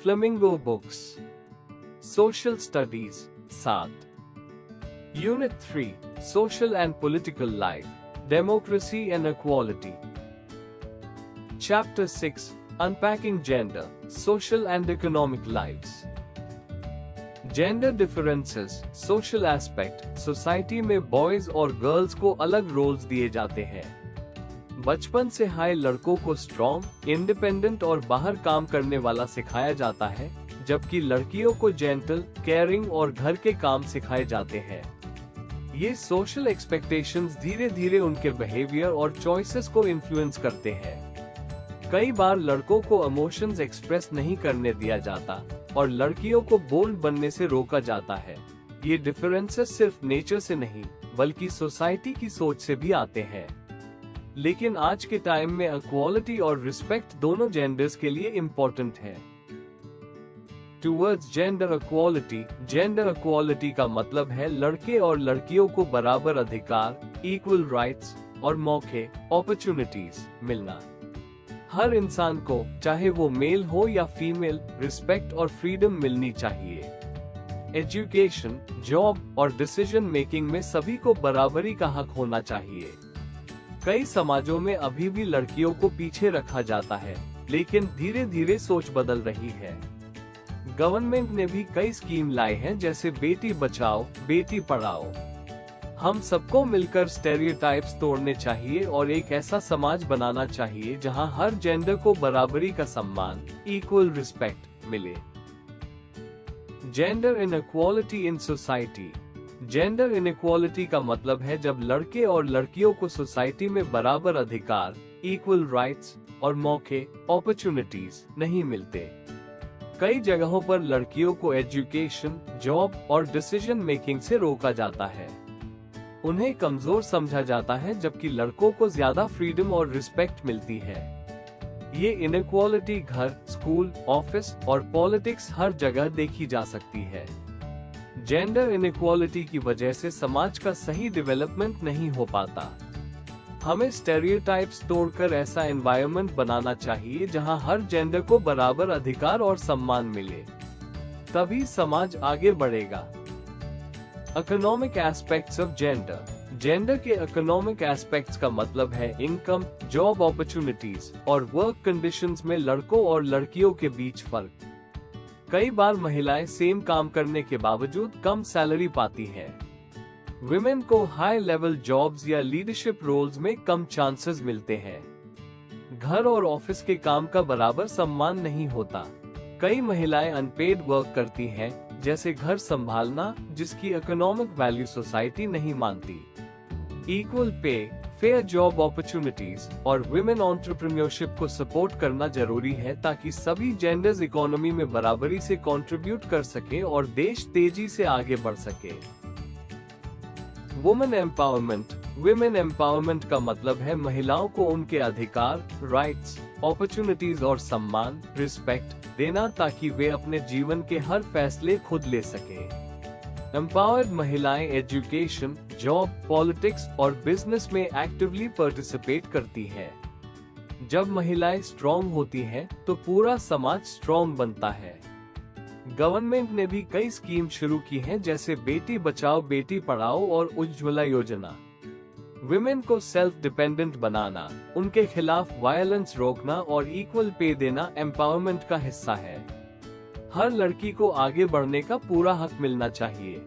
Flamingo books. Social studies 7। Unit 3 social and political life, democracy and equality. Chapter 6 unpacking gender, social and economic lives. Gender differences, social aspect. Society में boys और girls को अलग roles दिए जाते हैं। बचपन से हाई लड़कों को स्ट्रॉन्ग, इंडिपेंडेंट और बाहर काम करने वाला सिखाया जाता है, जबकि लड़कियों को जेंटल, केयरिंग और घर के काम सिखाए जाते हैं। ये सोशल एक्सपेक्टेशंस धीरे धीरे उनके बिहेवियर और चॉइसेस को इन्फ्लुएंस करते हैं। कई बार लड़कों को इमोशंस एक्सप्रेस नहीं करने दिया जाता और लड़कियों को बोल्ड बनने से रोका जाता है। ये डिफरेंसेस सिर्फ नेचर से नहीं, बल्कि सोसाइटी की सोच से भी आते हैं। लेकिन आज के टाइम में इक्वालिटी और रिस्पेक्ट दोनों जेंडर्स के लिए इम्पोर्टेंट है। Towards gender equality. Gender equality का मतलब है लड़के और लड़कियों को बराबर अधिकार, इक्वल राइट्स और मौके, अपॉर्चुनिटीज मिलना। हर इंसान को, चाहे वो मेल हो या फीमेल, रिस्पेक्ट और फ्रीडम मिलनी चाहिए। एजुकेशन, जॉब और डिसीजन मेकिंग में सभी को बराबरी का हक होना चाहिए। कई समाजों में अभी भी लड़कियों को पीछे रखा जाता है, लेकिन धीरे धीरे सोच बदल रही है। गवर्नमेंट ने भी कई स्कीम लाए हैं, जैसे बेटी बचाओ, बेटी पढ़ाओ। हम सबको मिलकर स्टेरियोटाइप्स तोड़ने चाहिए और एक ऐसा समाज बनाना चाहिए जहां हर जेंडर को बराबरी का सम्मान, इक्वल रिस्पेक्ट मिले। Gender inequality in society. Gender inequality का मतलब है जब लड़के और लड़कियों को सोसाइटी में बराबर अधिकार, इक्वल राइट्स और मौके, अपॉर्चुनिटीज नहीं मिलते। कई जगहों पर लड़कियों को एजुकेशन, जॉब और डिसीजन मेकिंग से रोका जाता है। उन्हें कमजोर समझा जाता है, जबकि लड़कों को ज्यादा फ्रीडम और रिस्पेक्ट मिलती है। ये इनइक्वालिटी घर, स्कूल, ऑफिस और पॉलिटिक्स हर जगह देखी जा सकती है। जेंडर इनइक्वालिटी की वजह से समाज का सही डेवलपमेंट नहीं हो पाता। हमें स्टेरियोटाइप्स तोड़कर ऐसा एनवायरनमेंट बनाना चाहिए जहां हर जेंडर को बराबर अधिकार और सम्मान मिले, तभी समाज आगे बढ़ेगा। Economic aspects of gender. Gender के इकोनॉमिक एस्पेक्ट्स का मतलब है इनकम, जॉब अपॉर्चुनिटीज और वर्क कंडीशंस में लड़कों और लड़कियों के बीच फर्क। कई बार महिलाएं सेम काम करने के बावजूद कम सैलरी पाती हैं। विमेन को हाई लेवल जॉब्स या लीडरशिप रोल्स में कम चांसेस मिलते हैं। घर और ऑफिस के काम का बराबर सम्मान नहीं होता। कई महिलाएं अनपेड वर्क करती हैं, जैसे घर संभालना, जिसकी इकोनॉमिक वैल्यू सोसाइटी नहीं मानती। Equal pay, fair job opportunities और विमेन एंटरप्रेन्योरशिप को सपोर्ट करना जरूरी है, ताकि सभी जेंडर्स इकोनॉमी में बराबरी से कंट्रीब्यूट कर सके और देश तेजी से आगे बढ़ सके। Women empowerment. विमेन एम्पावरमेंट का मतलब है महिलाओं को उनके अधिकार, राइट्स, अपॉर्चुनिटीज और सम्मान, रिस्पेक्ट देना, ताकि वे अपने जीवन के हर फैसले खुद ले सके। एम्पावर्ड महिलाएं एजुकेशन, जॉब, पॉलिटिक्स और बिजनेस में एक्टिवली पार्टिसिपेट करती हैं। जब महिलाएं स्ट्रॉन्ग होती हैं, तो पूरा समाज स्ट्रॉन्ग बनता है। गवर्नमेंट ने भी कई स्कीम शुरू की हैं, जैसे बेटी बचाओ, बेटी पढ़ाओ और उज्ज्वला योजना। विमेन को सेल्फ डिपेंडेंट बनाना, उनके खिलाफ वायलेंस रोकना और इक्वल पे देना एम्पावरमेंट का हिस्सा है। हर लड़की को आगे बढ़ने का पूरा हक मिलना चाहिए।